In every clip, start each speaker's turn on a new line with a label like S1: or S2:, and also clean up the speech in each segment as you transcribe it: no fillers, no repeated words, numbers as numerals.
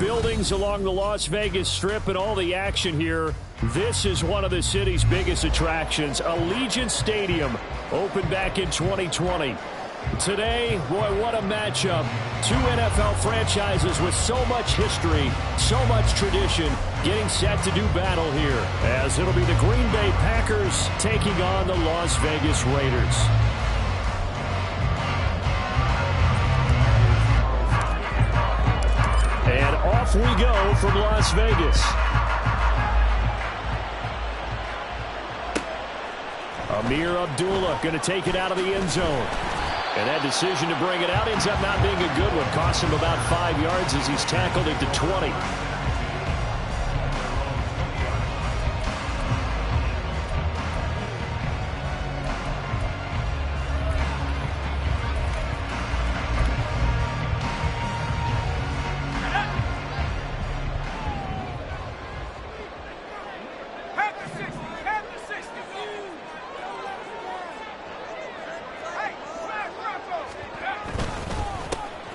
S1: buildings along the Las Vegas Strip and all the action here. This is one of the city's biggest attractions. Allegiant Stadium opened back in 2020. Today, boy, what a matchup. Two NFL franchises with so much history, so much tradition, getting set to do battle here, as it'll be the Green Bay Packers taking on the Las Vegas Raiders. And off we go from Las Vegas. Amir Abdullah going to take it out of the end zone. And that decision to bring it out ends up not being a good one. Cost him about 5 yards as he's tackled into 20.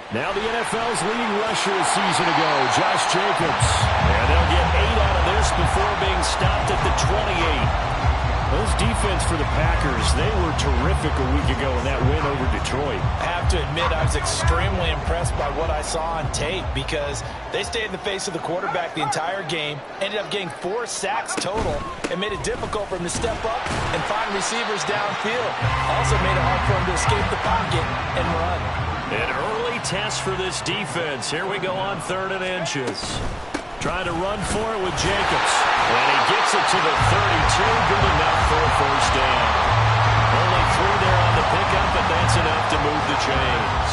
S1: Now the NFL's leading rusher a season ago, Josh Jacobs. And they'll get 8 out of this before being stopped at the 28. Those defense for the Packers, they were terrific a week ago in that win over Detroit.
S2: I have to admit, I was extremely impressed by what I saw on tape because they stayed in the face of the quarterback the entire game, ended up getting 4 sacks total, and made it difficult for him to step up and find receivers downfield. Also made it hard for him to escape the pocket and run.
S1: An early test for this defense. Here we go on 3rd and inches. Trying to run for it with Jacobs. And he gets it to the 32. Good enough for a first down. Only 3 there on the pickup, but that's enough to move the chains.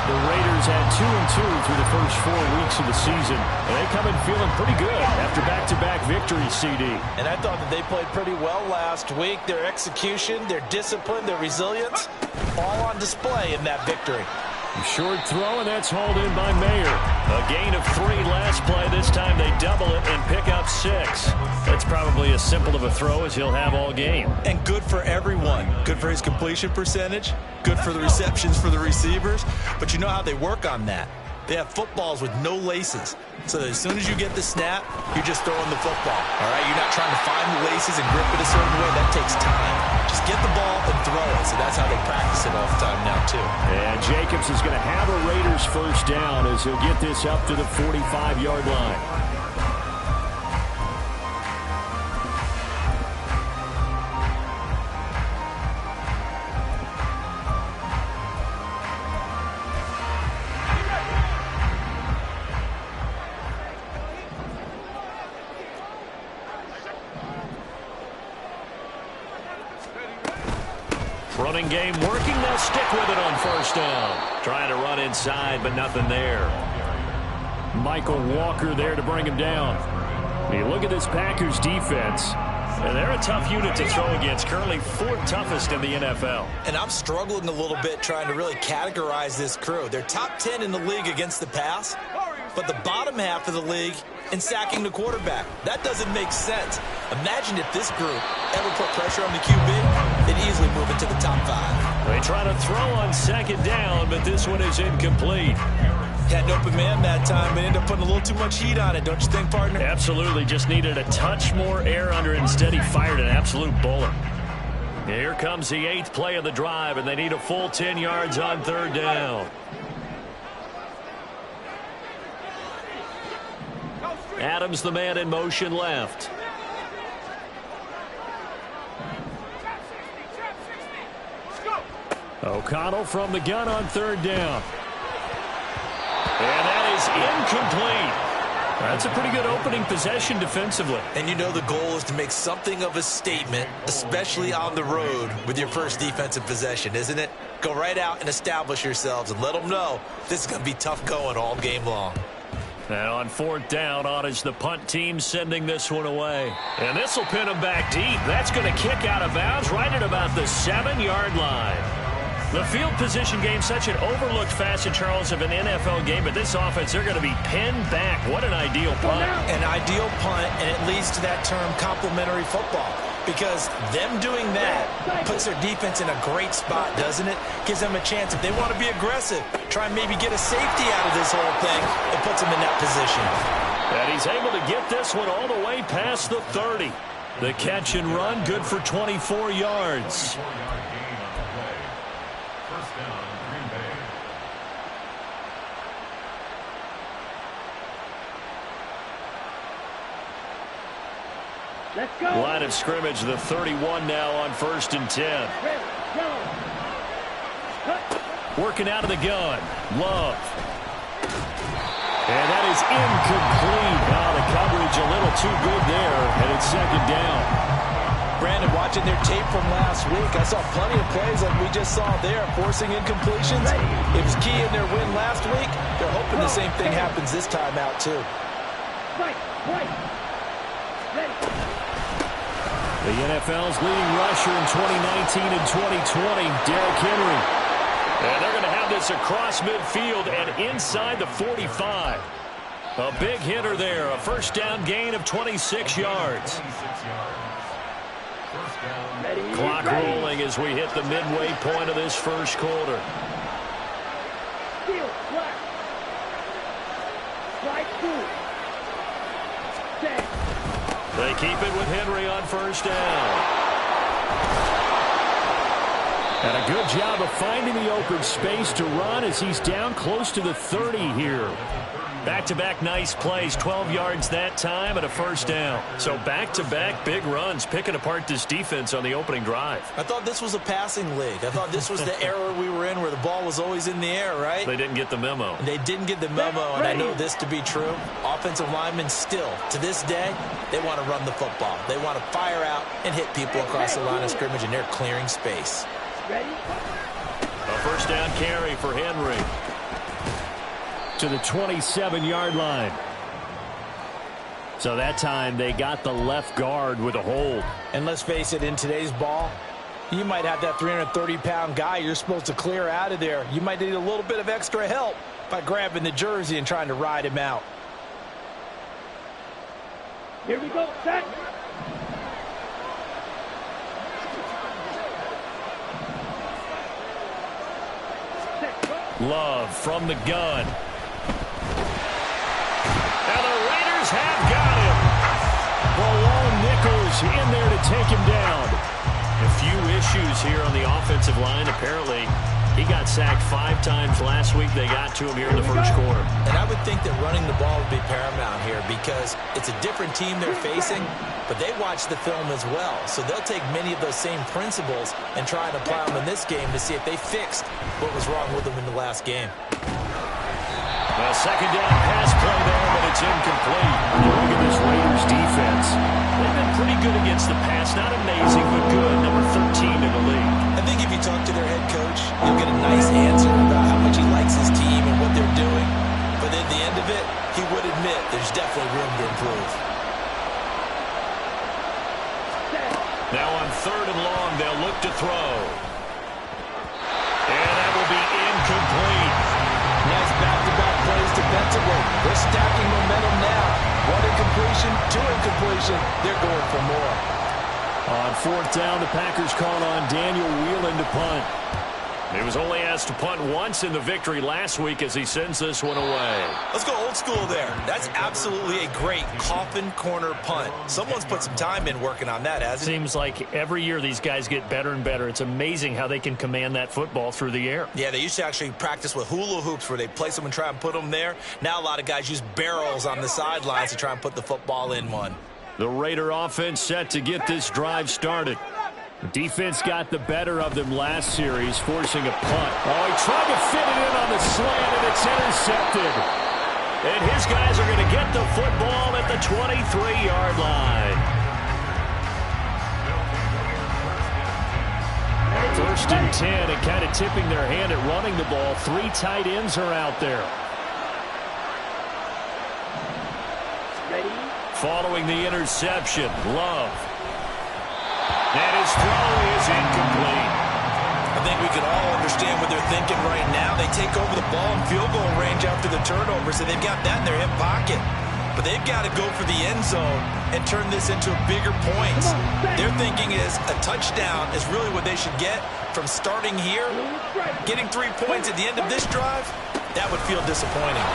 S1: The Raiders had 2-2 through the first 4 weeks of the season. And they come in feeling pretty good after back-to-back victories, CD.
S2: And I thought that they played pretty well last week. Their execution, their discipline, their resilience, all on display in that victory.
S1: Short throw, and that's hauled in by Mayer. A gain of 3 last play. This time they double it and pick up 6. That's probably as simple of a throw as he'll have all game.
S3: And good for everyone. Good for his completion percentage. Good for the receptions for the receivers. But you know how they work on that. They have footballs with no laces. So that as soon as you get the snap, you're just throwing the football. All right? You're not trying to find the laces and grip it a certain way. That takes time. Just get the ball and throw it. So that's how they practice it all the time now, too.
S1: And Jacobs is going to have a Raiders first down as he'll get this up to the 45-yard line. Running game working. They'll stick with it on first down. Trying to run inside, but nothing there. Michael Walker there to bring him down. You look at this Packers defense, and they're a tough unit to throw against. Currently 4th toughest in the NFL.
S3: And I'm struggling a little bit trying to really categorize this crew. They're top 10 in the league against the pass, but the bottom half of the league in sacking the quarterback. That doesn't make sense. Imagine if this group ever put pressure on the QB, they'd easily move into the top 5.
S1: They try to throw on 2nd down, but this one is incomplete.
S3: Had an open man that time, but ended up putting a little too much heat on it, don't you think, partner?
S1: Absolutely. Just needed a touch more air under it. Instead, he fired an absolute bullet. Here comes the 8th play of the drive, and they need a full 10 yards on 3rd down. Adams, the man in motion left. O'Connell from the gun on 3rd down. And that is incomplete. That's a pretty good opening possession defensively.
S3: And you know the goal is to make something of a statement, especially on the road with your first defensive possession, isn't it? Go right out and establish yourselves and let them know this is going to be tough going all game long.
S1: And on 4th down, on is the punt team sending this one away. And this will pin them back deep. That's going to kick out of bounds right at about the 7-yard line. The field position game, such an overlooked facet, Charles, of an NFL game, but this offense, they're going to be pinned back. What an ideal punt.
S2: An ideal punt, and it leads to that term complimentary football. because them doing that puts their defense in a great spot, doesn't it? Gives them a chance, if they want to be aggressive, try and maybe get a safety out of this whole thing. It puts them in that position.
S1: And he's able to get this one all the way past the 30. The catch and run, good for 24 yards.
S4: Let's go.
S1: Line of scrimmage, the 31 now on 1st and 10. Working out of the gun. Love. And that is incomplete. Now the coverage a little too good there, and it's 2nd down.
S2: Brandon, watching their tape from last week, I saw plenty of plays like we just saw there, forcing incompletions. It was key in their win last week. They're hoping the same thing happens this time out, too.
S1: The NFL's leading rusher in 2019 and 2020, Derrick Henry. And they're going to have this across midfield and inside the 45. A big hitter there, a 1st down gain of 26 yards. Clock rolling as we hit the midway point of this 1st quarter. They keep it with Henry on 1st down. And a good job of finding the open space to run as he's down close to the 30 here. Back-to-back nice plays, 12 yards that time and a 1st down. So back-to-back big runs, picking apart this defense on the opening drive.
S2: I thought this was a passing league. I thought this was the era we were in where the ball was always in the air, right?
S1: They didn't get the memo.
S2: They didn't get the memo, and I know this to be true. Offensive linemen still, to this day, they want to run the football. They want to fire out and hit people across the line of scrimmage, and they're clearing space.
S4: Ready?
S1: A 1st down carry for Henry. To the 27-yard line. So that time they got the left guard with a hold.
S2: And let's face it, in today's ball, you might have that 330-pound guy you're supposed to clear out of there. You might need a little bit of extra help by grabbing the jersey and trying to ride him out.
S4: Here we go, set.
S1: Love from the gun. And the Raiders have got him. Malone Nichols in there to take him down. A few issues here on the offensive line. Apparently, he got sacked 5 times last week. They got to him here in the 1st quarter.
S2: And I would think that running the ball would be paramount here because it's a different team they're facing, but they watch the film as well. So they'll take many of those same principles and try and apply them in this game to see if they fixed what was wrong with them in the last game.
S1: A 2nd down pass play there, but it's incomplete. Look at this Raiders defense. They've been pretty good against the pass. Not amazing, but good. Number 13 in the league.
S2: I think if you talk to their head coach, you'll get a nice answer about how much he likes his team and what they're doing. But at the end of it, he would admit there's definitely room to improve.
S1: Now on 3rd and long, they'll look to throw. And that will be incomplete.
S2: Nice back-to-back plays defensively. They're stacking momentum now. 1 incompletion, 2 incompletion. They're going for more.
S1: On 4th down, the Packers called on Daniel Whelan to punt. He was only asked to punt once in the victory last week as he sends this one away.
S2: Let's go old school there. That's absolutely a great coffin corner punt. Someone's put some time in working on that, hasn't he?
S1: Seems like every year these guys get better and better. It's amazing how they can command that football through the air.
S2: Yeah, they used to actually practice with hula hoops where they place them and try and put them there. Now a lot of guys use barrels on the sidelines to try and put the football in one.
S1: The Raider offense set to get this drive started. The defense got the better of them last series, forcing a punt. Oh, he tried to fit it in on the slant, and it's intercepted. And his guys are going to get the football at the 23-yard line. 1st and 10, and kind of tipping their hand at running the ball. 3 tight ends are out there.
S4: Ready?
S1: Following the interception, Love. And his throw is incomplete.
S2: I think we can all understand what they're thinking right now. They take over the ball in field goal range after the turnover, so they've got that in their hip pocket.
S3: but they've got to go for the end zone and turn this into bigger points. Their thinking is a touchdown is really what they should get from starting here. Getting 3 points at the end of this drive, that would feel disappointing.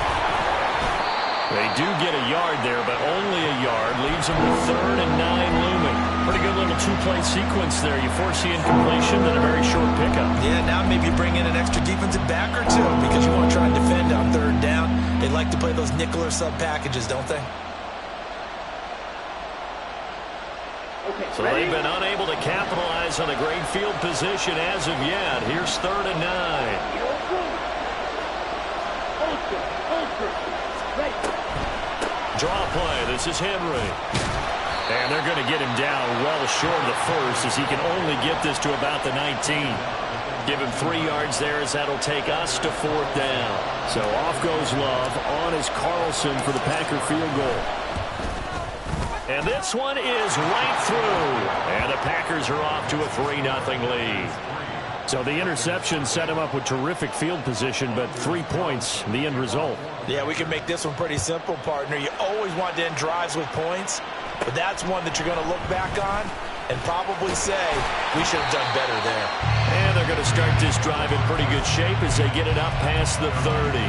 S1: They do get a yard there, but only a yard. Leaves them with 3rd and 9 looming. Pretty good little two-play sequence there. You foresee incompletion, then a very short pickup.
S3: Yeah, now maybe you bring in an extra defensive back or two because you want to try and defend on 3rd down. They like to play those nickel or sub packages, don't they?
S1: So they've been unable to capitalize on a great field position as of yet. Here's 3rd and 9. Draw play. This is Henry. And they're going to get him down well short of the first as he can only get this to about the 19. Give him 3 yards there as that'll take us to 4th down. So off goes Love. On is Carlson for the Packer field goal. And this one is right through. And the Packers are off to a 3-0 lead. So the interception set him up with terrific field position, but 3 points, the end result.
S2: Yeah, we can make this one pretty simple, partner. You always want to end drives with points, but that's one that you're going to look back on and probably say, we should have done better there.
S1: And they're going to start this drive in pretty good shape as they get it up past the 30.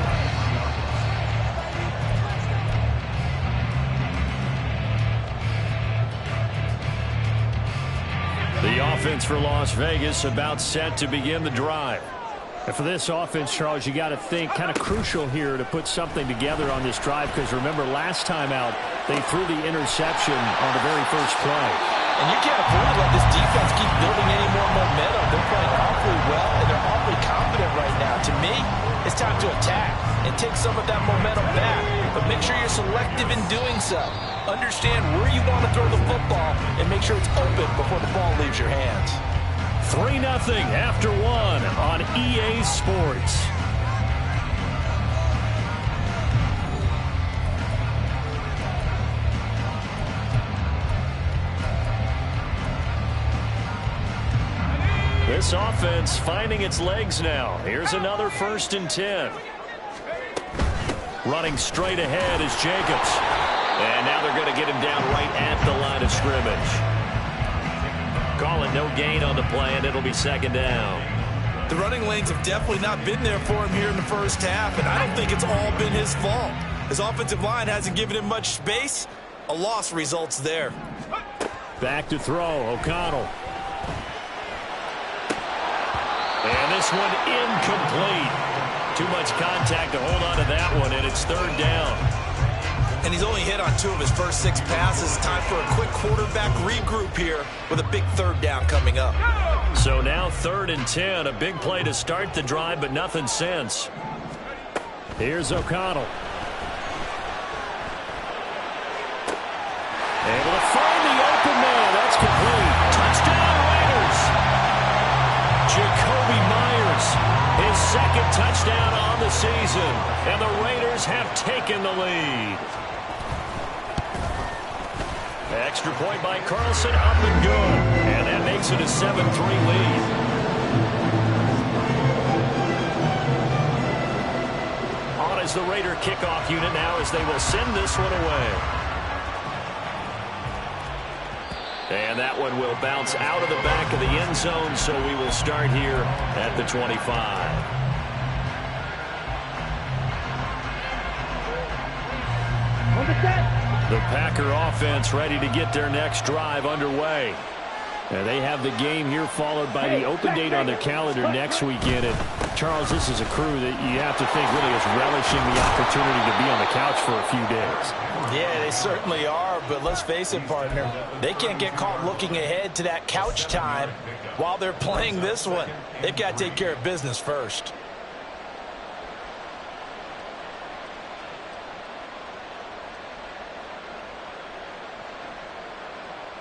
S1: The offense for Las Vegas about set to begin the drive. And for this offense, Charles, you got to think kind of crucial here to put something together on this drive because remember last time out they threw the interception on the very first play.
S2: And you can't afford to let this defense keep building any more momentum. They're playing awfully well and they're awfully confident right now. To me, it's time to attack and take some of that momentum back. But make sure you're selective in doing so. Understand where you want to throw the football and make sure it's open before the ball leaves your hands.
S1: 3-0 after 1 on EA Sports. This offense finding its legs now. Here's another 1st and 10. Running straight ahead is Jacobs. And now they're going to get him down right at the line of scrimmage. Calling no gain on the play, and it'll be 2nd down.
S3: The running lanes have definitely not been there for him here in the first half, and I don't think it's all been his fault. His offensive line hasn't given him much space. A loss results there.
S1: Back to throw, O'Connell. And this one incomplete. Too much contact to hold on to that one, and it's 3rd down.
S3: And he's only hit on 2 of his first 6 passes. Time for a quick quarterback regroup here with a big 3rd down coming up.
S1: So now 3rd and 10. A big play to start the drive, but nothing since. Here's O'Connell. Able to find the open man. That's complete. Touchdown Raiders. Jacoby Myers. His 2nd touchdown on the season. And the Raiders have taken the lead. Extra point by Carlson, up and good. And that makes it a 7-3 lead. On as the Raider kickoff unit now as they will send this one away. And that one will bounce out of the back of the end zone, so we will start here at the 25. The Packer offense ready to get their next drive underway. And they have the game here followed by the open date on their calendar next weekend. And Charles, this is a crew that you have to think really is relishing the opportunity to be on the couch for a few days.
S2: Yeah, they certainly are, but let's face it, partner. They can't get caught looking ahead to that couch time while they're playing this one. They've got to take care of business first.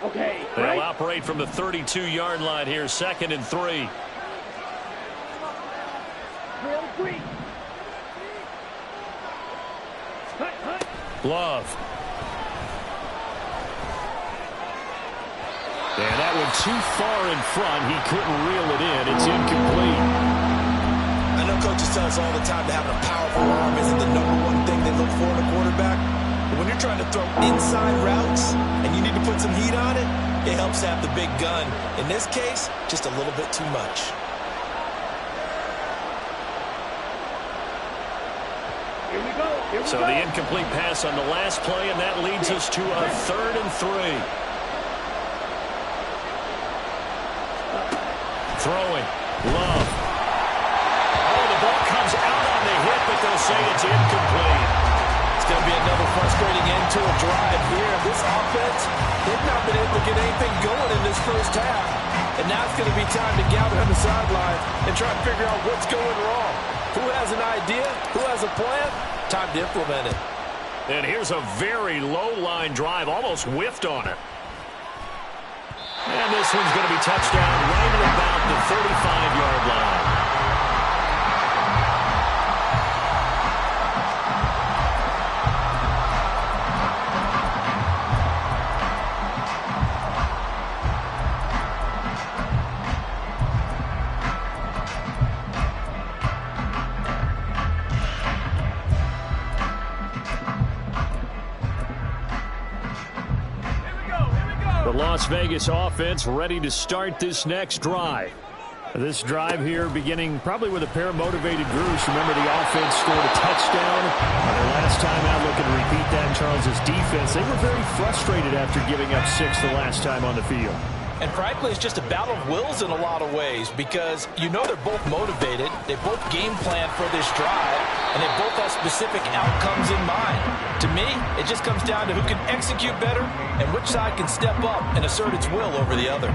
S4: Okay.
S1: They'll operate from the 32-yard line here, 2nd and 3. Love. And that one too far in front. He couldn't reel it in. It's incomplete.
S3: I know coaches tell us all the time that having a powerful arm isn't the #1 thing they look for in a quarterback. But when you're you're trying to throw inside routes and you need to put some heat on it, it helps have the big gun. In this case, just a little bit too much.
S4: Here we go. Here we
S1: So
S4: go.
S1: the incomplete pass on the last play, and that leads us to a 3rd and 3. Throwing. Love. Oh, the ball comes out on the hit, but they'll say it's incomplete.
S2: It's going to be another frustrating end to a drive here. This offense, they've not been able to get anything going in this first half. And now it's going to be time to gather on the sideline and try to figure out what's going wrong. Who has an idea? Who has a plan? Time to implement it.
S1: And here's a very low-line drive, almost whiffed on it. And this one's going to be touchdown right at about the 35-yard line. The Las Vegas offense ready to start this next drive. This drive here beginning probably with a pair of motivated groups. Remember, the offense scored a touchdown on their last time out. Looking to repeat that in Charles's defense. They were very frustrated after giving up 6 the last time on the field.
S2: And frankly, it's just a battle of wills in a lot of ways because you know they're both motivated. They both game plan for this drive, and they both have specific outcomes in mind. To me, it just comes down to who can execute better and which side can step up and assert its will over the other.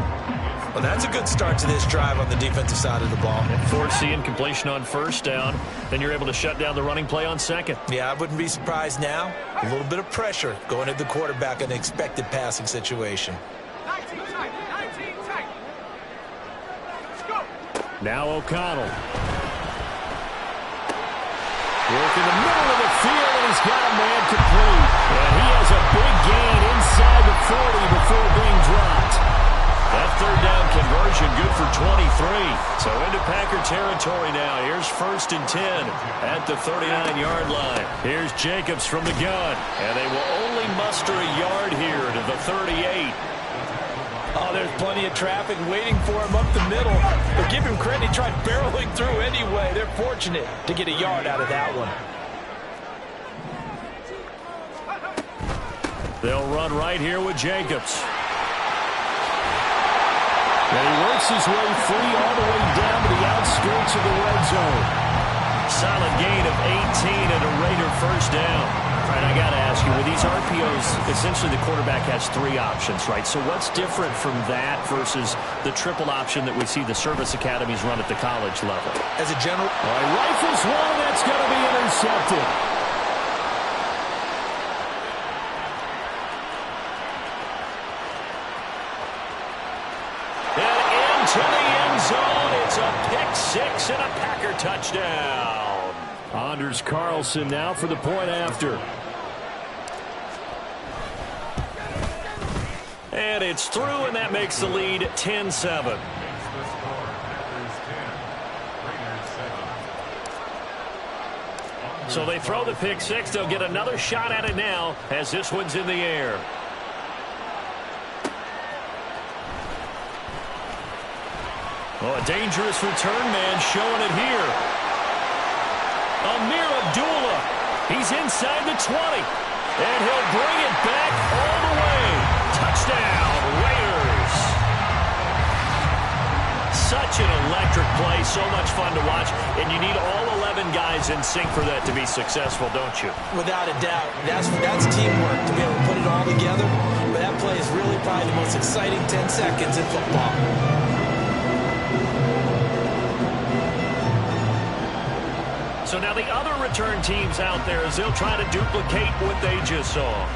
S3: Well, that's a good start to this drive on the defensive side of the ball.
S1: Force the incompletion on 1st down. Then you're able to shut down the running play on 2nd.
S3: Yeah, I wouldn't be surprised now. A little bit of pressure going at the quarterback in an expected passing situation.
S1: Now O'Connell. Working the middle of the field, and he's got a man complete. And he has a big gain inside the 40 before being dropped. That 3rd down conversion good for 23. So into Packer territory now. Here's 1st and 10 at the 39-yard line. Here's Jacobs from the gun. And they will only muster a yard here to the 38.
S2: Oh, there's plenty of traffic waiting for him up the middle. But give him credit, he tried barreling through anyway. They're fortunate to get a yard out of that one.
S1: They'll run right here with Jacobs. And he works his way free all the way down to the outskirts of the red zone. Solid gain of 18 and a Raider 1st down. All right, I got to ask you, with these RPOs, essentially the quarterback has 3 options, right? So what's different from that versus the triple option that we see the service academies run at the college level?
S3: As a general...
S1: All right, rifles one, that's going to be intercepted. And into the end zone, it's a pick-6 and a Packer touchdown. Anders Carlson now for the point after. And it's through, and that makes the lead 10-7. So they throw the pick-6. They'll get another shot at it now as this one's in the air. Oh, a dangerous return man showing it here. Amir Abdullah. He's inside the 20. And he'll bring it back all the way. Touchdown, Raiders. Such an electric play. So much fun to watch. And you need all 11 guys in sync for that to be successful, don't you?
S2: Without a doubt. That's teamwork to be able to put it all together. But that play is really probably the most exciting 10 seconds in football.
S1: So now the other return teams out there as they'll try to duplicate what they just saw.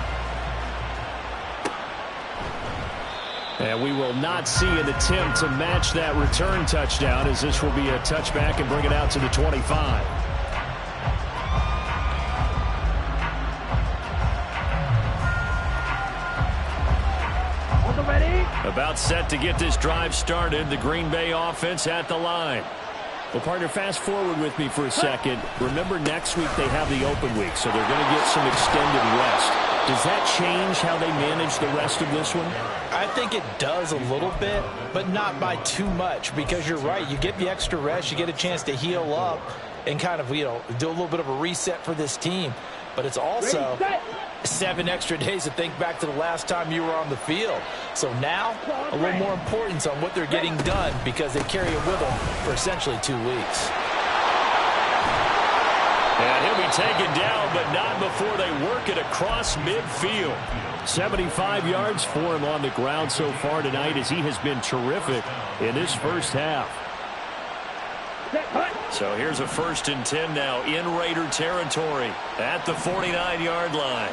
S1: And we will not see an attempt to match that return touchdown, as this will be a touchback and bring it out to the 25.
S4: Ready?
S1: About set to get this drive started. The Green Bay offense at the line. Well, partner, fast forward with me for a second. Remember, next week they have the open week, so they're going to get some extended rest. Does that change how they manage the rest of this one?
S2: I think it does a little bit, but not by too much, because you're right. You get the extra rest, you get a chance to heal up and kind of, do a little bit of a reset for this team. But it's also 7 extra days to think back to the last time you were on the field. So now, a little more importance on what they're getting done because they carry it with them for essentially 2 weeks.
S1: And he'll be taken down, but not before they work it across midfield. 75 yards for him on the ground so far tonight as he has been terrific in this first half. So here's a 1st and 10 now in Raider territory at the 49-yard line.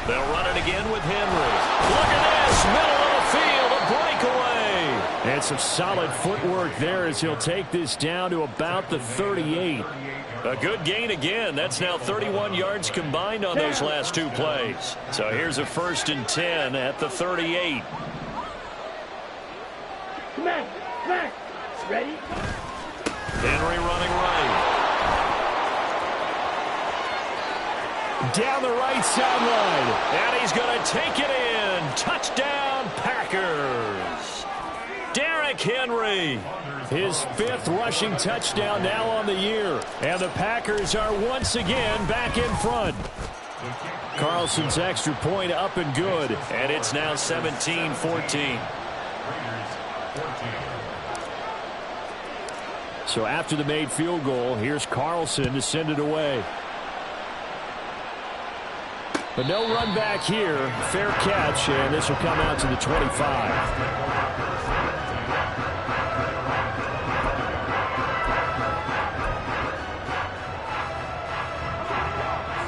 S1: They'll run it again with Henry. Look at this, middle of the field, a breakaway. And some solid footwork there as he'll take this down to about the 38. A good gain again. That's now 31 yards combined on those last 2 plays. So here's a 1st and 10 at the 38.
S4: Smack. Ready?
S1: Henry running right. Down the right sideline. And he's going to take it in. Touchdown, Packers. Derrick Henry. His 5th rushing touchdown now on the year. And the Packers are once again back in front. Carlson's extra point up and good. And it's now 17-14. So after the made field goal, here's Carlson to send it away. But no run back here. Fair catch, and this will come out to the 25.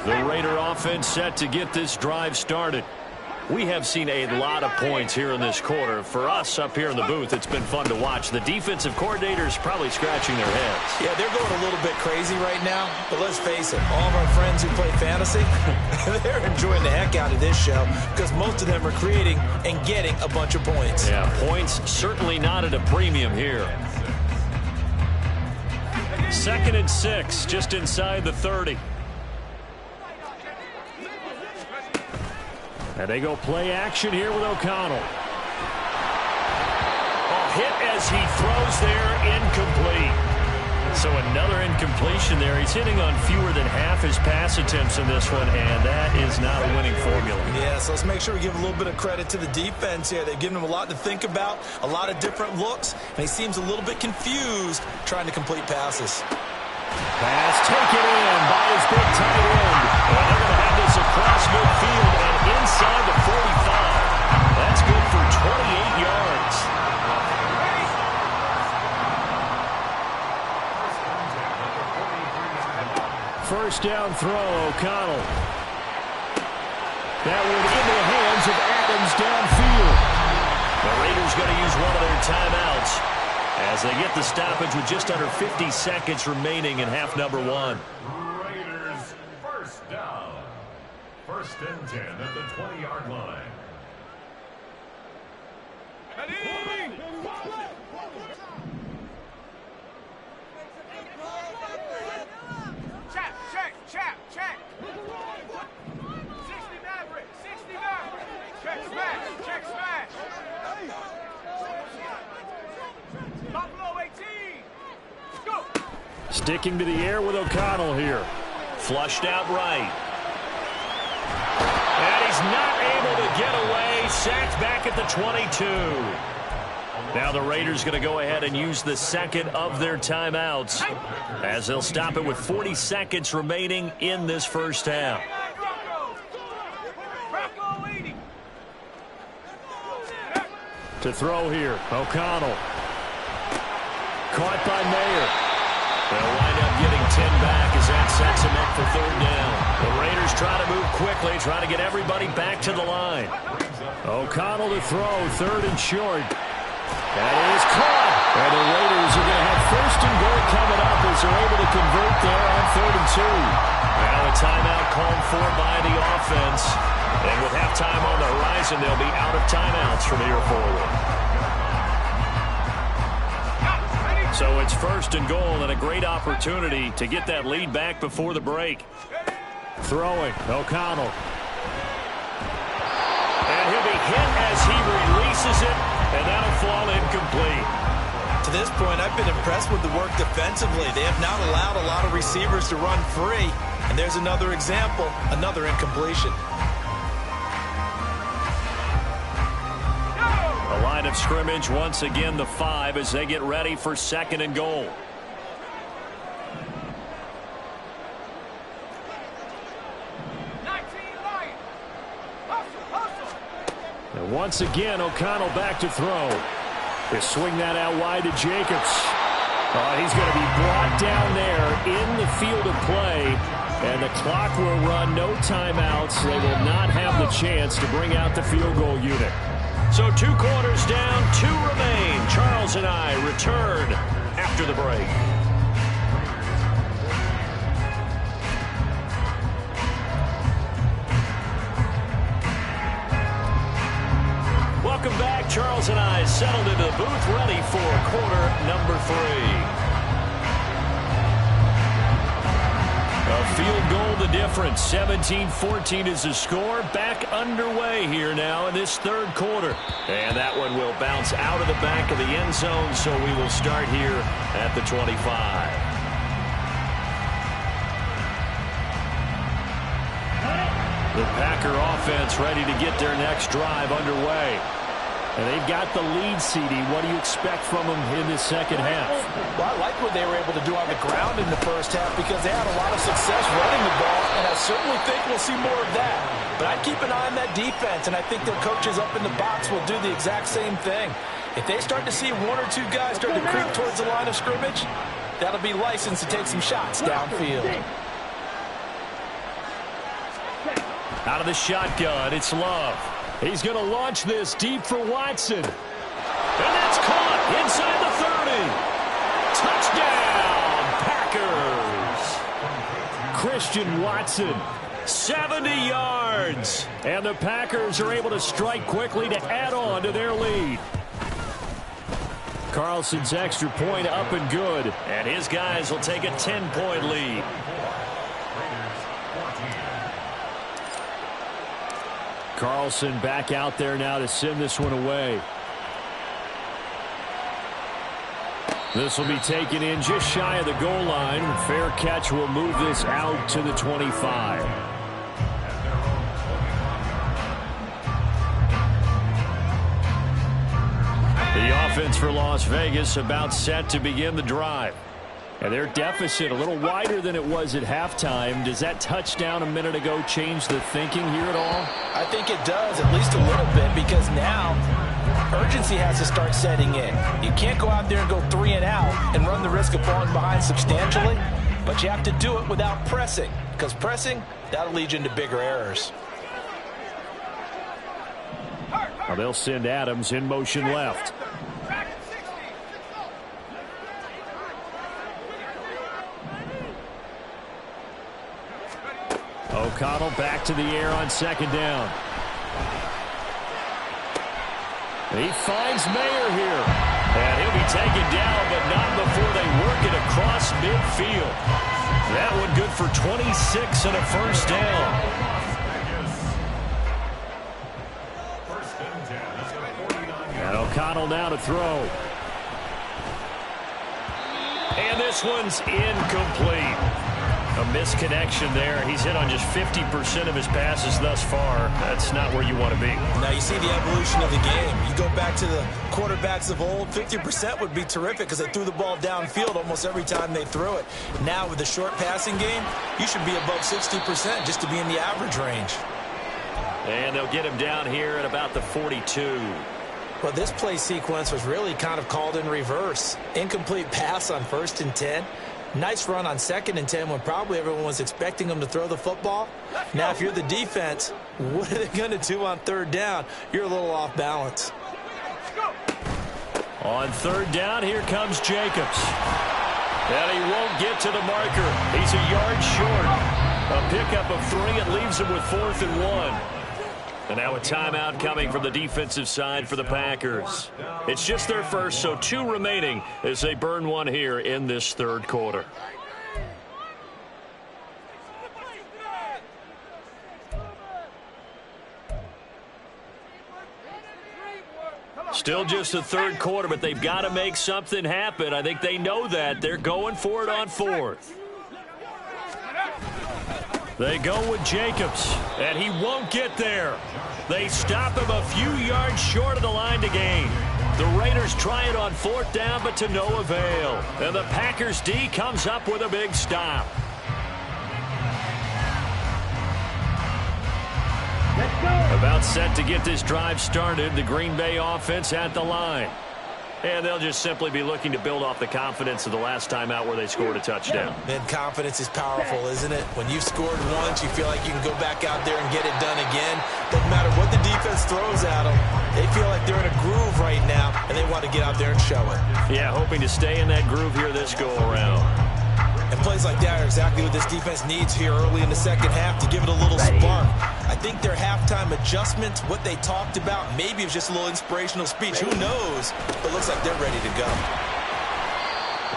S1: The Raider offense set to get this drive started. We have seen a lot of points here in this quarter. For us up here in the booth, it's been fun to watch. The defensive coordinators probably scratching their heads.
S2: Yeah, they're going a little bit crazy right now. But let's face it, all of our friends who play fantasy, they're enjoying the heck out of this show because most of them are creating and getting a bunch of points.
S1: Yeah, points certainly not at a premium here. 2nd and 6, just inside the 30. And they go play action here with O'Connell. A hit as he throws there, incomplete. So another incompletion there. He's hitting on fewer than half his pass attempts in this one, and that is not a winning formula.
S2: Yeah, so let's make sure we give a little bit of credit to the defense here. They've given him a lot to think about, a lot of different looks, and he seems a little bit confused trying to complete passes.
S1: Pass taken in by his big tight end. And they're going to have this across midfield and inside the 45. That's good for 28 yards. First down throw, O'Connell. That one into the hands of Adams downfield. The Raiders going to use one of their timeouts as they get the stoppage with just under 50 seconds remaining in half number 1.
S5: Raiders first down. 1st and 10 at the 20-yard line.
S4: Check. 60 Maverick. Check smash. Buffalo 18. Go.
S1: Sticking to the air with O'Connell here. Flushed out right. And he's not able to get away. Sacked back at the 22. Now the Raiders going to go ahead and use the 2nd of their timeouts as they'll stop it with 40 seconds remaining in this first half. To throw here, O'Connell. Caught by Mayer. They'll wind up getting 10 back as that sets him up for 3rd down. The Raiders try to move quickly, trying to get everybody back to the line. O'Connell to throw, 3rd and short. That is caught. And the Raiders are going to have 1st and goal coming up as they're able to convert there on 3rd and 2. Now a timeout called for by the offense. And with halftime on the horizon, they'll be out of timeouts from here forward. So it's 1st and goal and a great opportunity to get that lead back before the break. Throwing, O'Connell. And he'll be hit as he releases it, and that'll fall incomplete.
S3: To this point, I've been impressed with the work defensively. They have not allowed a lot of receivers to run free. And there's another example, another incompletion.
S1: A line of scrimmage, once again the 5 as they get ready for 2nd and goal. And once again, O'Connell back to throw. They swing that out wide to Jacobs. He's going to be brought down there in the field of play. And the clock will run, no timeouts. They will not have the chance to bring out the field goal unit. So 2 quarters down, 2 remain. Charles and I return after the break. Welcome back. Charles and I settled into the booth, ready for quarter number 3. A field goal the difference. 17-14 is the score. Back underway here now in this 3rd quarter. And that one will bounce out of the back of the end zone, so we will start here at the 25. The Packer offense ready to get their next drive underway. And they've got the lead, CD. What do you expect from them in this 2nd half?
S2: Well, I like what they were able to do on the ground in the 1st half because they had a lot of success running the ball, and I certainly think we'll see more of that. But I'd keep an eye on that defense, and I think their coaches up in the box will do the exact same thing. If they start to see 1 or 2 guys start to creep towards the line of scrimmage, that'll be licensed to take some shots downfield.
S1: Out of the shotgun, it's Love. He's going to launch this deep for Watson. And that's caught inside the 30. Touchdown, Packers. Christian Watson, 70 yards. And the Packers are able to strike quickly to add on to their lead. Carlson's extra point up and good. And his guys will take a 10-point lead. Carlson back out there now to send this one away. This will be taken in just shy of the goal line. Fair catch will move this out to the 25. The offense for Las Vegas about set to begin the drive. And their deficit a little wider than it was at halftime. Does that touchdown a minute ago change the thinking here at all?
S2: I think it does, at least a little bit, because now urgency has to start setting in. You can't go out there and go 3 and out and run the risk of falling behind substantially, but you have to do it without pressing, because pressing, that'll lead you into bigger errors.
S1: Well, they'll send Adams in motion left. O'Connell back to the air on 2nd down. He finds Mayer here. And he'll be taken down, but not before they work it across midfield. That one good for 26 and a 1st down. And O'Connell now to throw. And this one's incomplete. A misconnection there. He's hit on just 50% of his passes thus far. That's not where you want to be.
S3: Now you see the evolution of the game. You go back to the quarterbacks of old, 50% would be terrific because they threw the ball downfield almost every time they threw it. Now with the short passing game, you should be above 60% just to be in the average range.
S1: And they'll get him down here at about the 42.
S2: Well, this play sequence was really kind of called in reverse. Incomplete pass on 1st and 10. Nice run on 2nd and 10 when probably everyone was expecting them to throw the football. Now, if you're the defense, what are they going to do on 3rd down? You're a little off balance.
S1: On 3rd down, here comes Jacobs. And he won't get to the marker. He's a yard short. A pickup of 3. It leaves him with 4th and 1. And now a timeout coming from the defensive side for the Packers. It's just their first, so 2 remaining as they burn one here in this third quarter. Still just the third quarter, but they've got to make something happen. I think they know that. They're going for it on 4th. They go with Jacobs, and he won't get there. They stop him a few yards short of the line to gain. The Raiders try it on 4th down, but to no avail. And the Packers D comes up with a big stop. About set to get this drive started, the Green Bay offense at the line. And they'll just simply be looking to build off the confidence of the last time out where they scored a touchdown.
S3: Man, confidence is powerful, isn't it? When you've scored once, you feel like you can go back out there and get it done again. Doesn't matter what the defense throws at them. They feel like they're in a groove right now, and they want to get out there and show it.
S1: Yeah, hoping to stay in that groove here this go-around.
S3: And plays like that are exactly what this defense needs here early in the second half to give it a little spark. I think their halftime adjustments, what they talked about, maybe it was just a little inspirational speech. Who knows? But it looks like they're ready to go.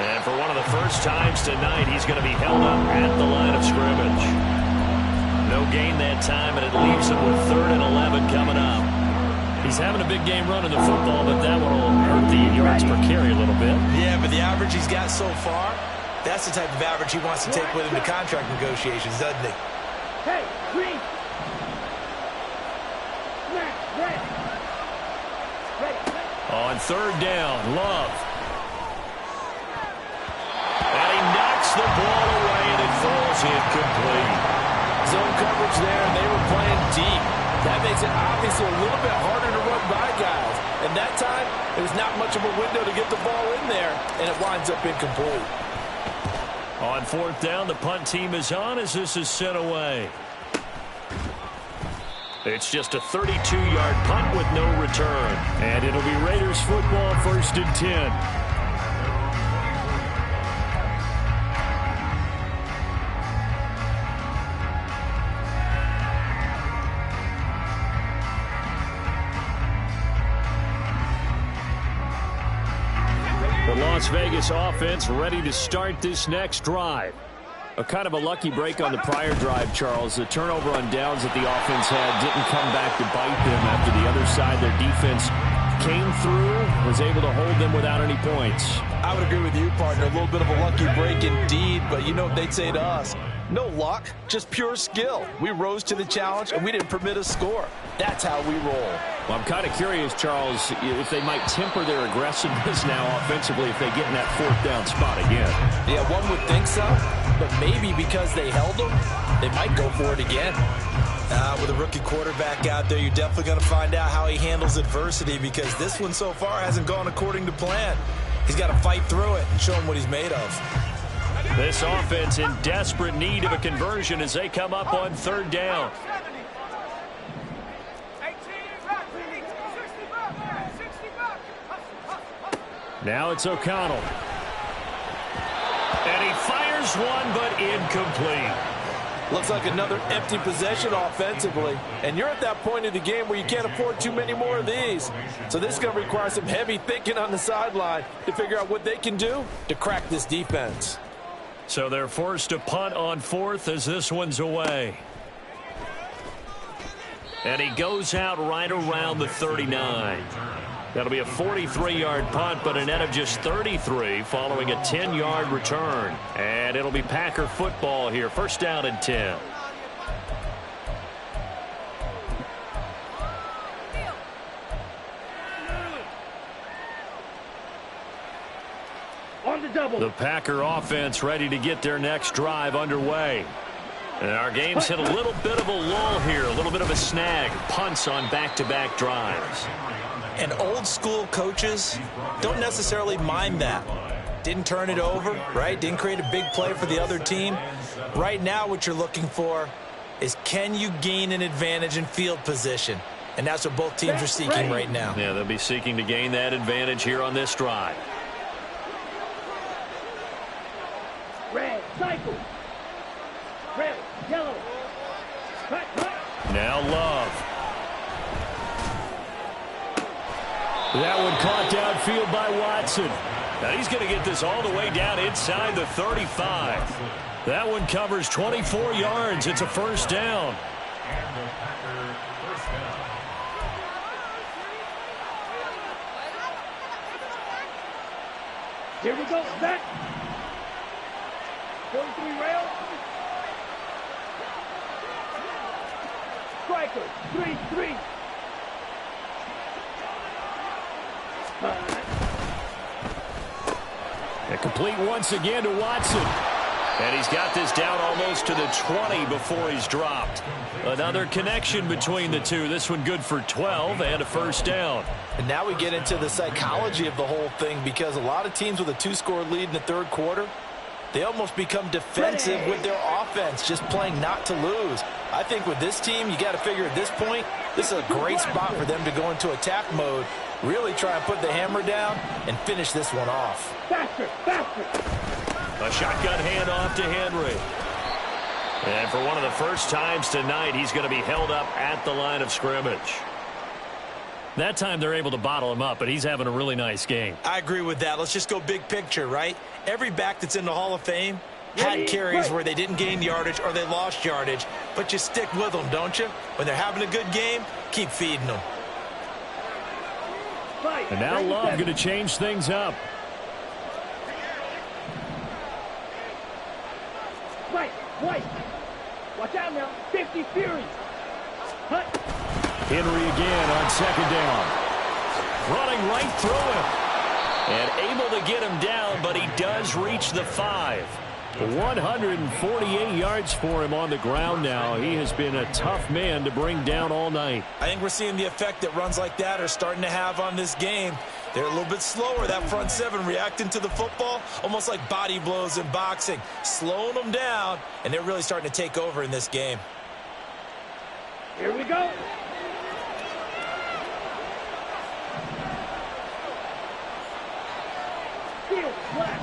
S1: And for one of the first times tonight, he's going to be held up at the line of scrimmage. No gain that time, and it leaves him with 3rd and 11 coming up. He's having a big game running the football, but that one will hurt the yards per carry a little bit.
S3: Yeah, but the average he's got so far, that's the type of average he wants to take with him to contract negotiations, doesn't he?
S4: Hey, green.
S1: On 3rd down, Love. And he knocks the ball away, and it falls incomplete.
S2: Zone coverage there, and they were playing deep. That makes it obviously a little bit harder to run by guys. And that time, there's not much of a window to get the ball in there, and it winds up incomplete.
S1: On 4th down, the punt team is on as this is sent away. It's just a 32-yard punt with no return. And it'll be Raiders football, 1st and 10. The Las Vegas offense ready to start this next drive. A kind of a lucky break on the prior drive, Charles. The turnover on downs that the offense had didn't come back to bite them after the other side. Their defense came through, was able to hold them without any points.
S3: I would agree with you, partner. A little bit of a lucky break indeed, but you know what they'd say to us. No luck, just pure skill. We rose to the challenge, and we didn't permit a score. That's how we roll.
S1: Well, I'm kind of curious, Charles, if they might temper their aggressiveness now offensively if they get in that 4th down spot again.
S2: Yeah, one would think so, but maybe because they held them, they might go for it again.
S3: With a rookie quarterback out there, you're definitely going to find out how he handles adversity because this one so far hasn't gone according to plan. He's got to fight through it and show him what he's made of.
S1: This offense in desperate need of a conversion as they come up on 3rd down. Now it's O'Connell. And he fires one, but incomplete.
S2: Looks like another empty possession offensively. And you're at that point in the game where you can't afford too many more of these. So this is going to require some heavy thinking on the sideline to figure out what they can do to crack this defense.
S1: So they're forced to punt on 4th as this one's away. And he goes out right around the 39. That'll be a 43-yard punt, but a net of just 33 following a 10-yard return. And it'll be Packer football here. 1st down and 10.
S4: On the double.
S1: The Packer offense ready to get their next drive underway. And our game's hit a little bit of a lull here, a little bit of a snag. Punts on back-to-back drives.
S3: And old school coaches don't necessarily mind that. Didn't turn it over, right? Didn't create a big play for the other team. Right now what you're looking for is can you gain an advantage in field position? And that's what both teams are seeking right now.
S1: Yeah, they'll be seeking to gain that advantage here on this drive.
S4: Red, cycle. Red, yellow. Cut.
S1: Now Love. That one caught downfield by Watson. Now he's going to get this all the way down inside the 35. That one covers 24 yards. It's a first down.
S5: And the Packer first down.
S4: Here we go. Set. 43 rail. Striker. 3-3.
S1: And complete once again to Watson. And he's got this down almost to the 20 before he's dropped. Another connection between the two. This one good for 12 and a first down.
S2: And now we get into the psychology of the whole thing, because a lot of teams with a 2-score lead in the third quarter, they almost become defensive with their offense, just playing not to lose. I think with this team, you got to figure at this point, this is a great spot for them to go into attack mode, really try and put the hammer down and finish this one off.
S4: Faster, faster.
S1: A shotgun handoff to Henry. And for one of the first times tonight, he's going to be held up at the line of scrimmage. That time they're able to bottle him up, but he's having a really nice game.
S3: I agree with that. Let's just go big picture, right? Every back that's in the Hall of Fame had carries where they didn't gain yardage or they lost yardage, but you stick with them, don't you? When they're having a good game, keep feeding them.
S1: And now Love going to change things up.
S4: White. Watch out now. 50 Fury. Hut.
S1: Henry again on second down. Running right through him. And able to get him down, but he does reach the 5. 148 yards for him on the ground now. He has been a tough man to bring down all night.
S3: I think we're seeing the effect that runs like that are starting to have on this game. They're a little bit slower, that front seven, reacting to the football, almost like body blows in boxing, slowing them down, and they're really starting to take over in this game.
S4: Here we go. Field flat.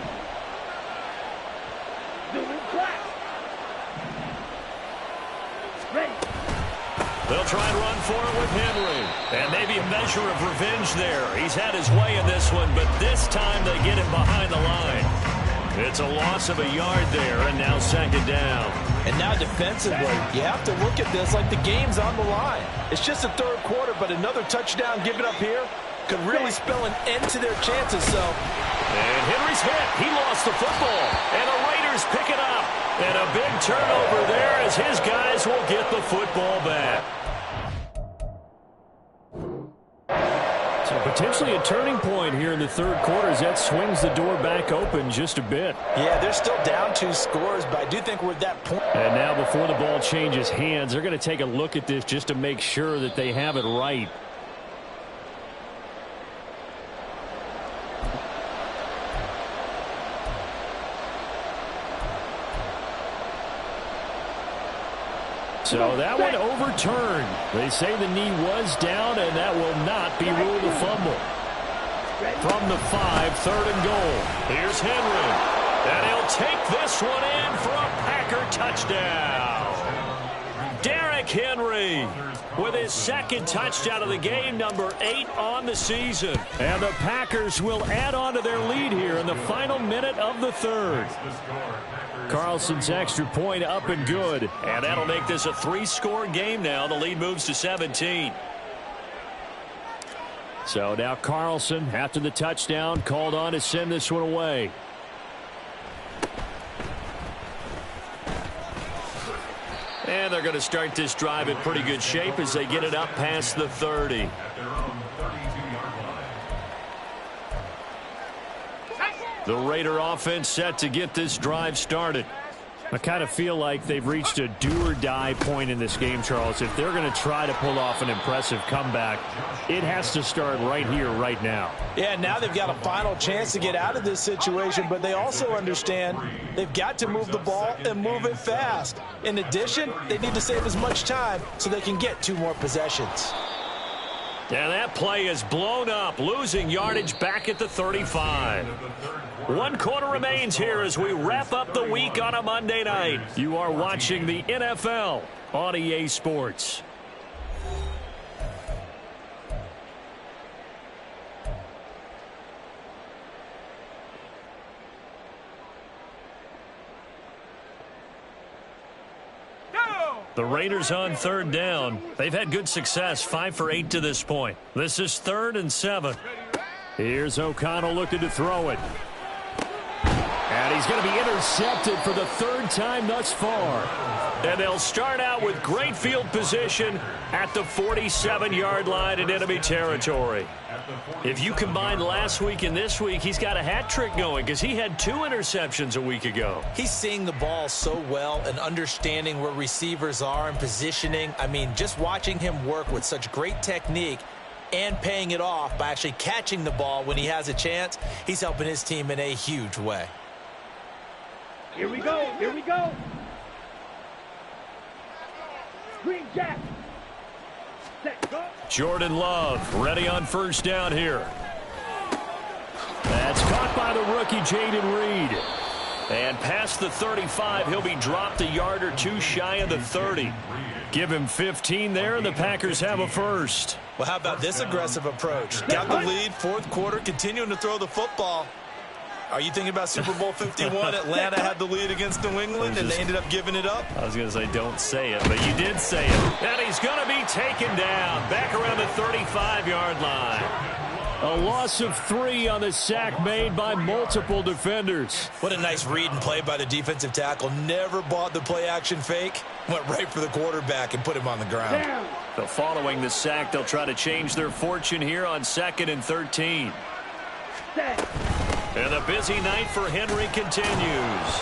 S4: Doing flat. Ready.
S1: They'll try and run for it with Henry. And maybe a measure of revenge there. He's had his way in this one, but this time they get him behind the line. It's a loss of a yard there, and now second down.
S2: And now defensively, you have to look at this like the game's on the line. It's just the third quarter, but another touchdown given up here could really spell an end to their chances.
S1: And Henry's hit. He lost the football. And the Raiders pick it up. And a big turnover there as his guys will get the football back. So potentially a turning point here in the third quarter as that swings the door back open just a bit.
S2: Yeah, they're still down 2 scores, but I do think we're at that point.
S1: And now before the ball changes hands, they're going to take a look at this just to make sure that they have it right. So that one overturned. They say the knee was down, and that will not be ruled a fumble. From the 5, third and goal. Here's Henry. And he'll take this one in for a Packer touchdown. Derrick Henry with his second touchdown of the game, number 8 on the season. And the Packers will add on to their lead here in the final minute of the third. Carlson's extra point up and good. And that'll make this a 3-score game now. The lead moves to 17. So now Carlson, after the touchdown, called on to send this one away. And they're going to start this drive in pretty good shape as they get it up past the 30. The Raider offense set to get this drive started. I kind of feel like they've reached a do-or-die point in this game, Charles. If they're going to try to pull off an impressive comeback, it has to start right here, right now.
S2: Yeah, now they've got a final chance to get out of this situation, but they also understand they've got to move the ball and move it fast. In addition, they need to save as much time so they can get 2 more possessions.
S1: And that play is blown up, losing yardage back at the 35. 1 quarter remains here as we wrap up the week on a Monday night. You are watching the NFL on EA Sports. The Raiders on third down. They've had good success, 5 for 8 to this point. This is 3rd and 7. Here's O'Connell looking to throw it. And he's going to be intercepted for the 3rd time thus far. And they'll start out with great field position at the 47-yard line in enemy territory. If you combine last week and this week, he's got a hat trick going because he had 2 interceptions a week ago.
S2: He's seeing the ball so well and understanding where receivers are and positioning. I mean, just watching him work with such great technique and paying it off by actually catching the ball when he has a chance, he's helping his team in a huge way.
S4: Here we go. Here we go. Green Jack. Set, go.
S1: Jordan Love ready on first down here. That's caught by the rookie Jayden Reed. And past the 35, he'll be dropped a yard or 2 shy of the 30. Give him 15 there, and the Packers have a first.
S2: Well, how about this aggressive approach? Got the lead, 4th quarter, continuing to throw the football. Are you thinking about Super Bowl 51? Atlanta had the lead against New England, and they ended up giving it up?
S1: I was going to say don't say it, but you did say it. And he's going to be taken down back around the 35-yard line. A loss of 3 on the sack made by multiple defenders.
S2: What a nice read and play by the defensive tackle. Never bought the play-action fake. Went right for the quarterback and put him on the ground.
S4: Down.
S1: So following the sack, they'll try to change their fortune here on 2nd and 13.
S4: Set.
S1: And a busy night for Henry continues.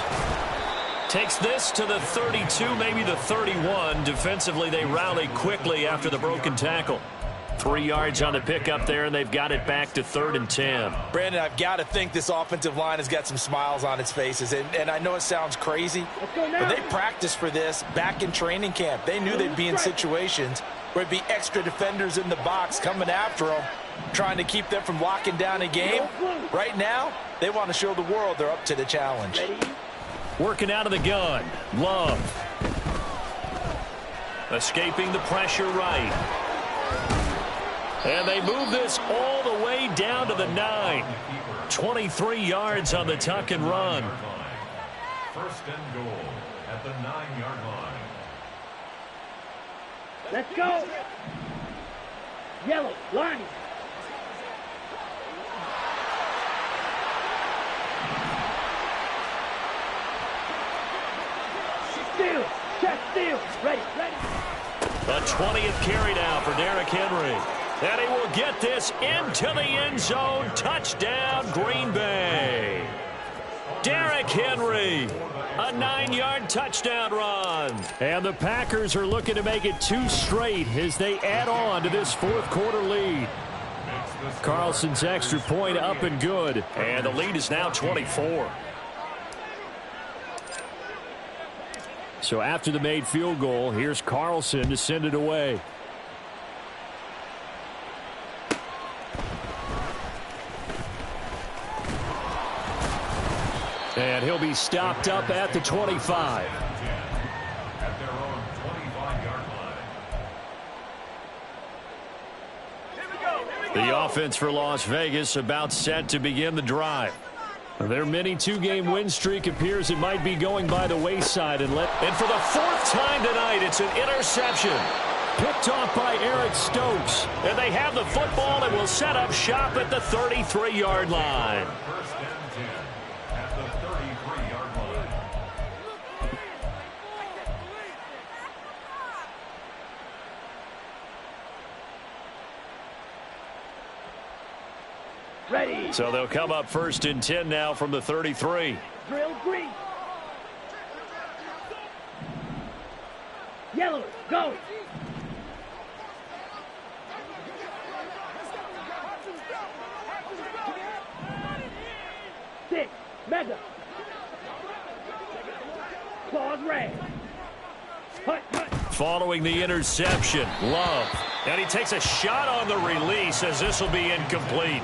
S1: Takes this to the 32, maybe the 31. Defensively, they rally quickly after the broken tackle. 3 yards on the pickup there, and they've got it back to 3rd and 10.
S2: Brandon, I've got to think this offensive line has got some smiles on its faces. And I know it sounds crazy,
S4: Let's go now.
S2: but they practiced for this back in training camp. They knew they'd be in situations where it'd be extra defenders in the box coming after them, trying to keep them from locking down a game. Right now, they want to show the world they're up to the challenge.
S4: Ready.
S1: Working out of the gun. Love. Escaping the pressure right. And they move this all the way down to the 9. 23 yards on the tuck and run.
S5: 1st and goal at the 9-yard line.
S4: Let's go. Yellow. Line. Steal. Check steal. Ready. Ready.
S1: The 20th carry now for Derrick Henry. And he will get this into the end zone. Touchdown, Green Bay. Derrick Henry, a 9-yard touchdown run. And the Packers are looking to make it 2 straight as they add on to this 4th quarter lead. Carlson's extra point up and good. And the lead is now 24. So after the made field goal, here's Carlson to send it away. And he'll be stopped up at the 25.
S5: At their own 25-yard line.
S1: The offense for Las Vegas about set to begin the drive. Their mini 2-game win streak appears it might be going by the wayside. And for the 4th time tonight, it's an interception. Picked off by Eric Stokes. And they have the football and will set up shop at the 33-yard line.
S5: 1st and 10 at the 33-yard line.
S4: Ready.
S1: So they'll come up 1st and 10 now from the 33.
S4: Drill green. Yellow. Go. Six. Mega. Claws red. Hut, hut.
S1: Following the interception, Love. And he takes a shot on the release as this will be incomplete.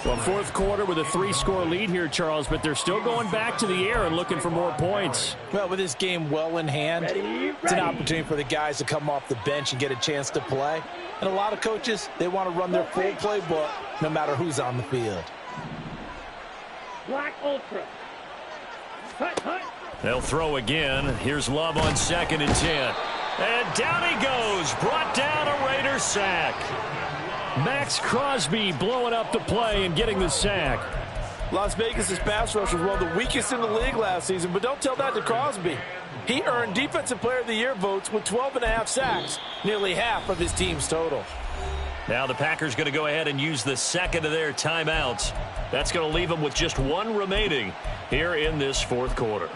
S1: Well, 4th quarter with a 3-score lead here, Charles, but they're still going back to the air and looking for more points.
S2: Well, with this game well in hand, it's an opportunity for the guys to come off the bench and get a chance to play. And a lot of coaches, they want to run their full playbook no matter who's on the field.
S4: Black Ultra. Hut, hut.
S1: They'll throw again. Here's Love on 2nd and 10. And down he goes. Brought down a Raider sack. Max Crosby blowing up the play and getting the sack.
S2: Las Vegas' pass rush was one of the weakest in the league last season, but don't tell that to Crosby. He earned Defensive Player of the Year votes with 12.5 sacks, nearly half of his team's total.
S1: Now the Packers going to go ahead and use the second of their timeouts. That's going to leave them with just one remaining here in this fourth quarter.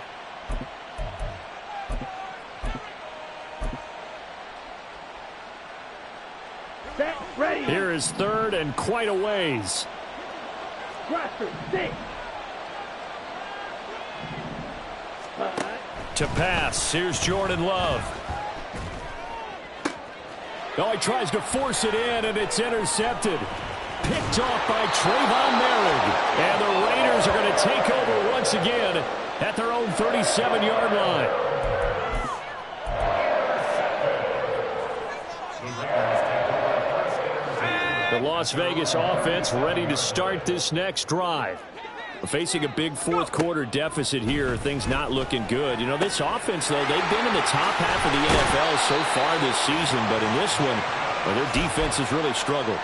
S4: Set, ready.
S1: Here is third and quite a ways.
S4: Cluster, 6.
S1: To pass, here's Jordan Love. Oh, he tries to force it in, and it's intercepted. Picked off by Trayvon Merrick. And the Raiders are going to take over once again at their own 37-yard line. The Las Vegas offense ready to start this next drive. Facing a big fourth quarter deficit here, things not looking good. You know, this offense, though, they've been in the top half of the NFL so far this season, but in this one, well, their defense has really struggled.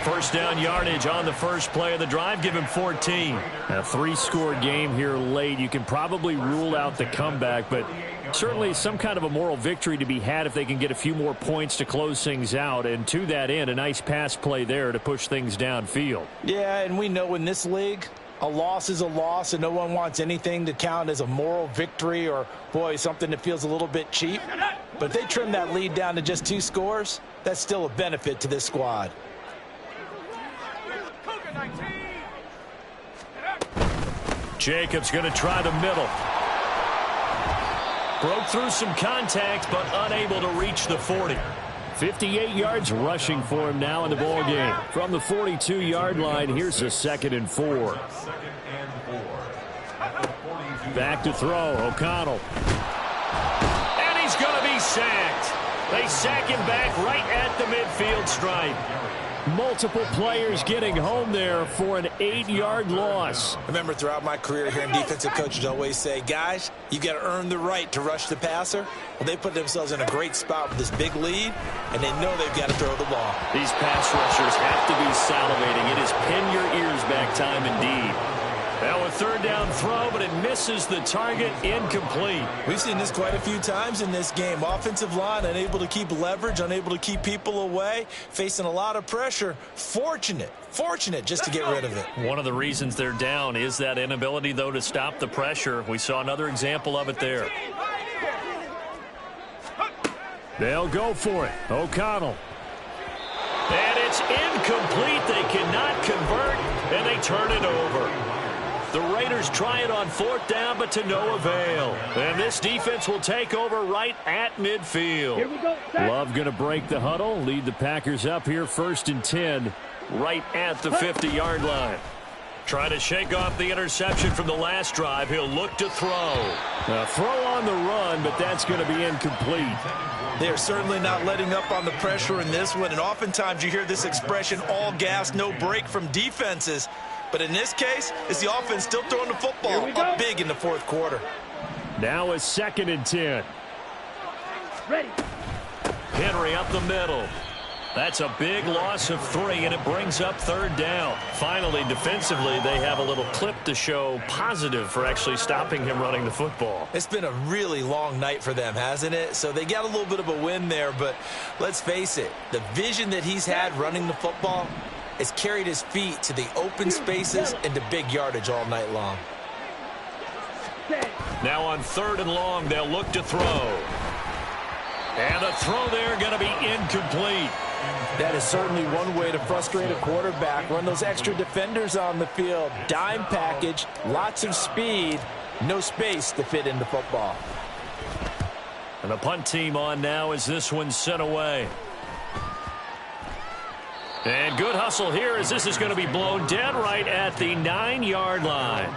S1: First down yardage on the first play of the drive, give him 14. A 3-score game here late. You can probably rule out the comeback, but certainly some kind of a moral victory to be had if they can get a few more points to close things out. And to that end, a nice pass play there to push things downfield.
S2: Yeah, and we know in this league, a loss is a loss, and no one wants anything to count as a moral victory or, boy, something that feels a little bit cheap. But if they trim that lead down to just 2 scores, that's still a benefit to this squad.
S1: Jacobs going to try the middle. Broke through some contact, but unable to reach the 40. 58 yards rushing for him now in the ball game. From the 42-yard line, here's a 2nd and 4. Back to throw, O'Connell. And he's going to be sacked. They sack him back right at the midfield stripe. Multiple players getting home there for an 8-yard loss.
S2: Remember, throughout my career here in defensive coaches always say, guys, you got to earn the right to rush the passer. Well, they put themselves in a great spot with this big lead, and they know they've got to throw the ball.
S1: These pass rushers have to be salivating. It is pin your ears back time indeed. Now a third down throw, but it misses the target, incomplete.
S2: We've seen this quite a few times in this game. Offensive line unable to keep leverage, unable to keep people away, facing a lot of pressure. Fortunate just to get rid of it.
S1: One of the reasons they're down is that inability, though, to stop the pressure. We saw another example of it there. They'll go for it. O'Connell. And it's incomplete. They cannot convert, and they turn it over. The Raiders try it on 4th down, but to no avail. And this defense will take over right at midfield.
S4: Here we go,
S1: Love going to break the huddle, lead the Packers up here 1st and 10, right at the 50-yard line. Trying to shake off the interception from the last drive. He'll look to throw. A throw on the run, but that's going to be incomplete.
S2: They're certainly not letting up on the pressure in this one, and oftentimes you hear this expression, all gas, no break from defenses. But in this case, it's the offense still throwing the football up big in the fourth quarter.
S1: Now a 2nd and 10.
S4: Ready.
S1: Henry up the middle. That's a big loss of 3, and it brings up 3rd down. Finally, defensively, they have a little clip to show positive for actually stopping him running the football.
S2: It's been a really long night for them, hasn't it? So they got a little bit of a win there, but let's face it, the vision that he's had running the football has carried his feet to the open spaces and to big yardage all night long.
S1: Now on 3rd and long, they'll look to throw. And a throw there going to be incomplete.
S2: That is certainly one way to frustrate a quarterback. Run those extra defenders on the field. Dime package, lots of speed, no space to fit into football.
S1: And the punt team on now as this one's sent away. And good hustle here as this is going to be blown dead right at the 9-yard line.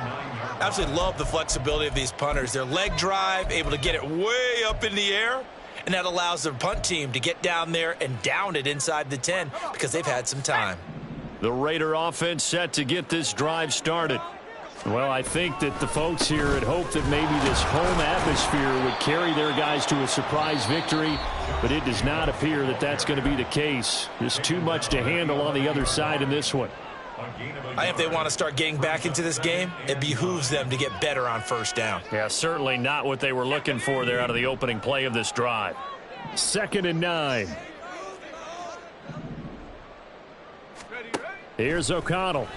S2: Absolutely love the flexibility of these punters. Their leg drive, able to get it way up in the air, and that allows their punt team to get down there and down it inside the 10 because they've had some time.
S1: The Raider offense set to get this drive started. Well, I think that the folks here had hoped that maybe this home atmosphere would carry their guys to a surprise victory, but it does not appear that that's going to be the case. There's too much to handle on the other side in this one.
S3: I think if they want to start getting back into this game, it behooves them to get better on first down.
S1: Yeah, certainly not what they were looking for there out of the opening play of this drive. 2nd and 9. Here's O'Connell.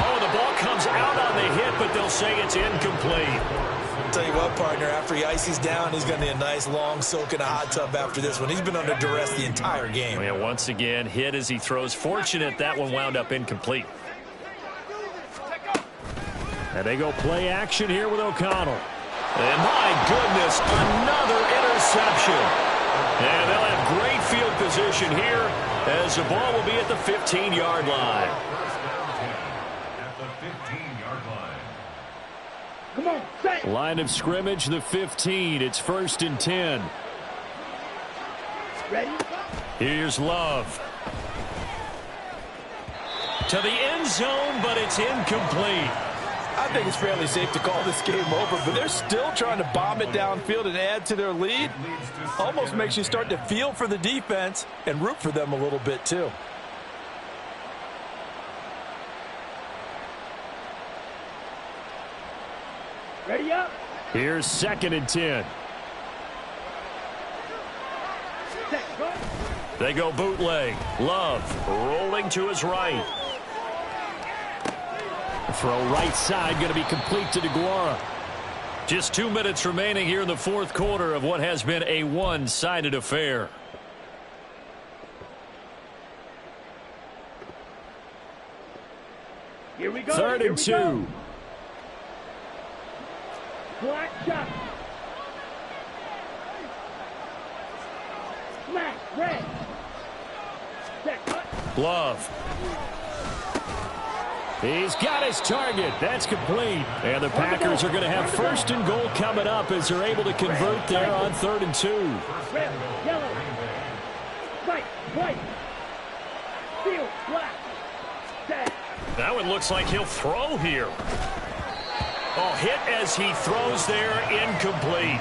S1: Oh, the ball comes out on the hit, but they'll say it's incomplete.
S3: I'll tell you what, partner, after he ices down, he's going to need a nice long soak in a hot tub after this one. He's been under duress the entire game.
S1: Yeah, once again, hit as he throws. Fortunate that one wound up incomplete. And they go play action here with O'Connell. And my goodness, another interception. And they'll have great field position here as the ball will be at the 15-yard line.
S5: At the 15-yard line.
S4: Come on, set.
S1: Line of scrimmage, the 15. It's 1st and 10.
S4: Ready?
S1: Here's Love. To the end zone, but it's incomplete.
S2: I think it's fairly safe to call this game over, but they're still trying to bomb it downfield and add to their lead. Almost makes you start to feel for the defense and root for them a little bit too.
S4: Ready up.
S1: Here's 2nd and 10.
S4: Set. Go.
S1: They go bootleg. Love rolling to his right. Throw right side going to be complete to DeGuara. Just 2 minutes remaining here in the 4th quarter of what has been a one-sided affair.
S4: Here we go.
S1: 3rd
S4: Here
S1: and
S4: we
S1: 2.
S4: go. Black shot. Smash. Red. Set. Cut.
S1: Love. He's got his target. That's complete. And the Packers are going to have 1st and goal coming up as they're able to convert there on 3rd and 2.
S4: Red. Yellow. White. White. Field. Black. Set.
S1: That one looks like he'll throw here. Oh, hit as he throws there, incomplete.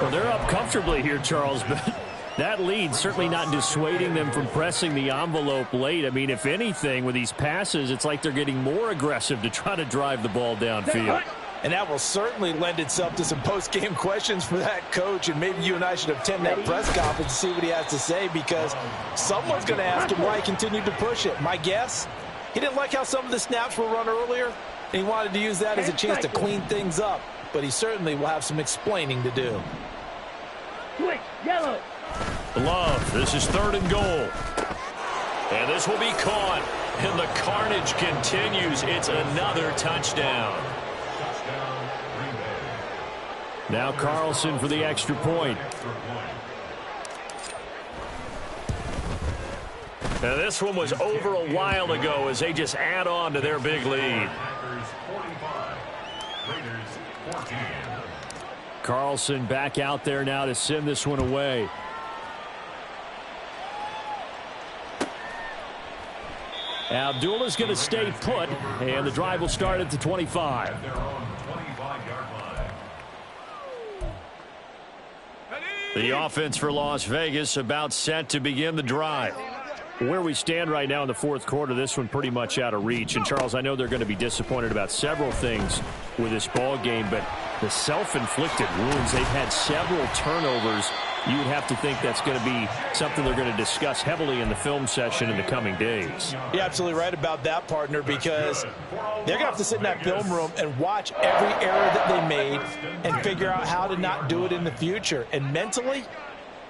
S1: Well, they're up comfortably here, Charles, but that lead certainly not dissuading them from pressing the envelope late. I mean, if anything, with these passes, it's like they're getting more aggressive to try to drive the ball downfield.
S2: And that will certainly lend itself to some post-game questions for that coach, and maybe you and I should attend that press conference to see what he has to say, because someone's going to ask him why he continued to push it. My guess, he didn't like how some of the snaps were run earlier, and he wanted to use that as a chance to clean things up, but he certainly will have some explaining to do.
S4: Switch. Yellow.
S1: Love, this is 3rd and goal. And this will be caught, and the carnage continues. It's another touchdown. Now Carlson for the extra point. Now this one was over a while ago as they just add on to their big lead.
S5: Packers 45, Raiders 14.
S1: Carlson back out there now to send this one away. Abdullah's going to stay put, and the drive will start at the 25.
S5: At their own 25-yard line.
S1: The offense for Las Vegas about set to begin the drive. Where we stand right now in the 4th quarter, this one pretty much out of reach. And, Charles, I know they're going to be disappointed about several things with this ball game, but the self-inflicted wounds, they've had several turnovers. You would have to think that's going to be something they're going to discuss heavily in the film session in the coming days.
S2: You're absolutely right about that, partner, because they're going to have to sit in that film room and watch every error that they made and figure out how to not do it in the future. And mentally,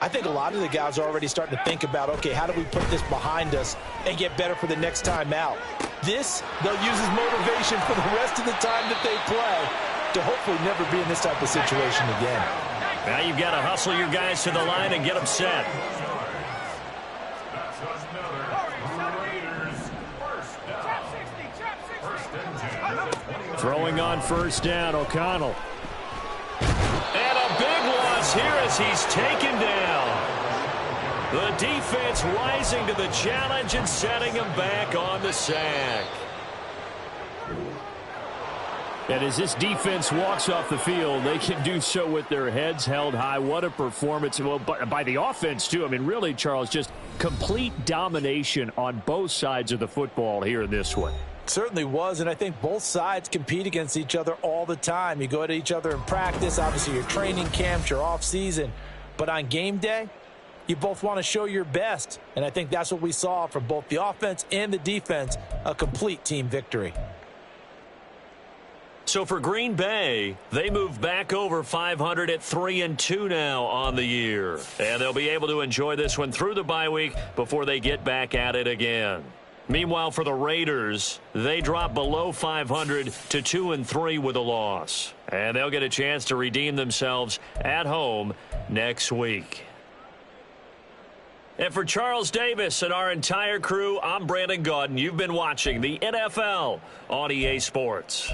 S2: I think a lot of the guys are already starting to think about, okay, how do we put this behind us and get better for the next time out? This, they'll use as motivation for the rest of the time that they play to hopefully never be in this type of situation again.
S1: Now you've got to hustle your guys to the line and get them set.
S5: That's another Raiders first down. 1st and 10 at the 21.
S1: Throwing on 1st down, O'Connell. And a big loss here as he's taken down. The defense rising to the challenge and setting him back on the sack. And as this defense walks off the field, they can do so with their heads held high. What a performance. Well, by the offense, too. I mean, really, Charles, just complete domination on both sides of the football here in this one.
S2: Certainly was, and I think both sides compete against each other all the time. You go at each other in practice, obviously your training camps, your off-season. But on game day, you both want to show your best. And I think that's what we saw from both the offense and the defense, a complete team victory.
S1: So for Green Bay, they move back over 500 at 3-2 now on the year. And they'll be able to enjoy this one through the bye week before they get back at it again. Meanwhile, for the Raiders, they drop below 500 to 2-3 with a loss. And they'll get a chance to redeem themselves at home next week. And for Charles Davis and our entire crew, I'm Brandon Gaudin. You've been watching the NFL on EA Sports.